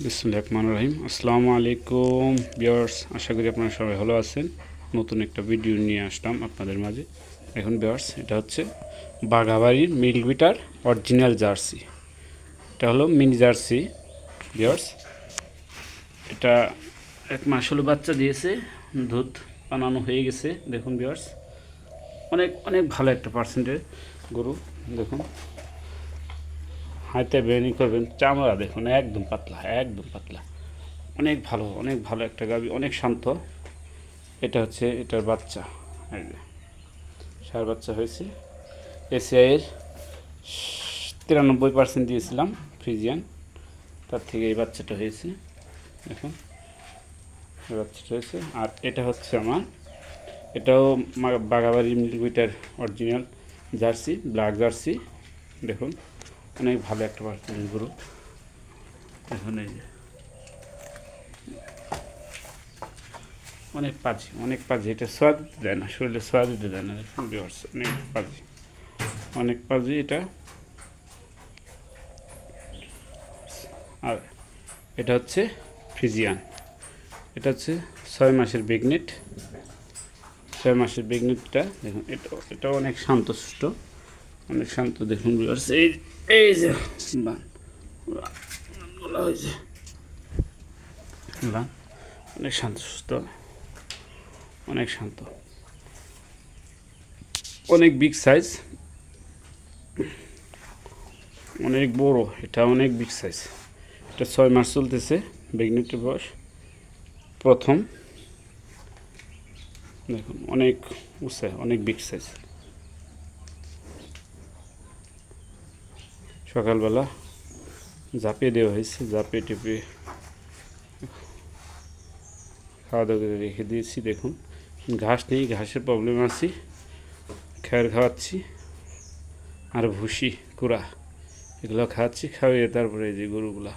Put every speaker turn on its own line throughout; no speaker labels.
বিসমিল্লাহির রহমানির রহিম। আসসালামু আলাইকুম ভিউয়ার্স, আশা করি আপনারা সবাই ভালো আছেন। নতুন একটা ভিডিও নিয়ে আসলাম আপনাদের মাঝে। এখন ভিউয়ার্স, এটা হচ্ছে বাঘাবাড়ির মিল্ক বিটার অরিজিনাল জার্সি। এটা হলো মিনি জার্সি ভিউয়ার্স। এটা 1 মাস হলো বাচ্চা দিয়েছে, দুধ বানানো হয়ে গেছে। দেখুন ভিউয়ার্স, অনেক অনেক ভালো একটা পার্সেন্টের গরু। দেখুন, হাতে বেনি করবেন, চামড়া দেখুন একদম পাতলা, একদম পাতলা, অনেক ভালো একটা গাভী, অনেক শান্ত। এটা হচ্ছে এটার বাচ্চা, এই যে সার বাচ্চা হয়েছে। এসিআইয়ের 93% দিয়েছিলাম ফ্রিজিয়ান, তার থেকে এই বাচ্চাটা হয়েছে। দেখুন এই বাচ্চাটা হয়েছে। আর এটা হচ্ছে আমার, এটাও বাঘাবাড়ি মিল্কবিটার অরিজিনাল জার্সি, ব্ল্যাক জার্সি। দেখুন অনেক ভালো একটা পার্সেন্টেজ গরু। দেখুন এই যে অনেক পাজি, এটা সোয়া দিতে দেয় না, শরীরে সোয়া দিতে দেয় না। দেখুন ভিউয়ার্স, অনেক পাজি এটা। আর এটা হচ্ছে ফ্রিজিয়ান, এটা হচ্ছে 6 মাসের প্রেগনেন্ট। 6 মাসের প্রেগনেন্টটা দেখুন, এটাও অনেক শান্তশিষ্ট, অনেক শান্ত। দেখুন ভিউয়ার্স, এই যে বলা হয়েছে অনেক শান্তশিষ্ট, অনেক শান্ত, অনেক বিগ সাইজ, অনেক বড়। এটা অনেক বিগ সাইজ। এটা 6 মাস চলতেছে, প্রেগনেন্টের বয়স প্রথম। দেখুন অনেক উঁচা, অনেক বিগ সাইজ। সকালবেলা ঝাঁপিয়ে দেওয়া হয়েছে, ঝাঁপিয়ে টিপিয়ে খাওয়া দাওয়া করে রেখে দিয়েছি। দেখুন ঘাস নেই, ঘাসের প্রবলেম আছে, খ্যার খাওয়াচ্ছি আর ভুসি কুড়া এগুলো খাওয়াচ্ছি, খাওয়িয়ে তারপরে এই যে গরুগুলা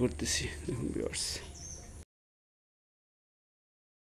করতেছি। দেখুন ভিউয়ার্স।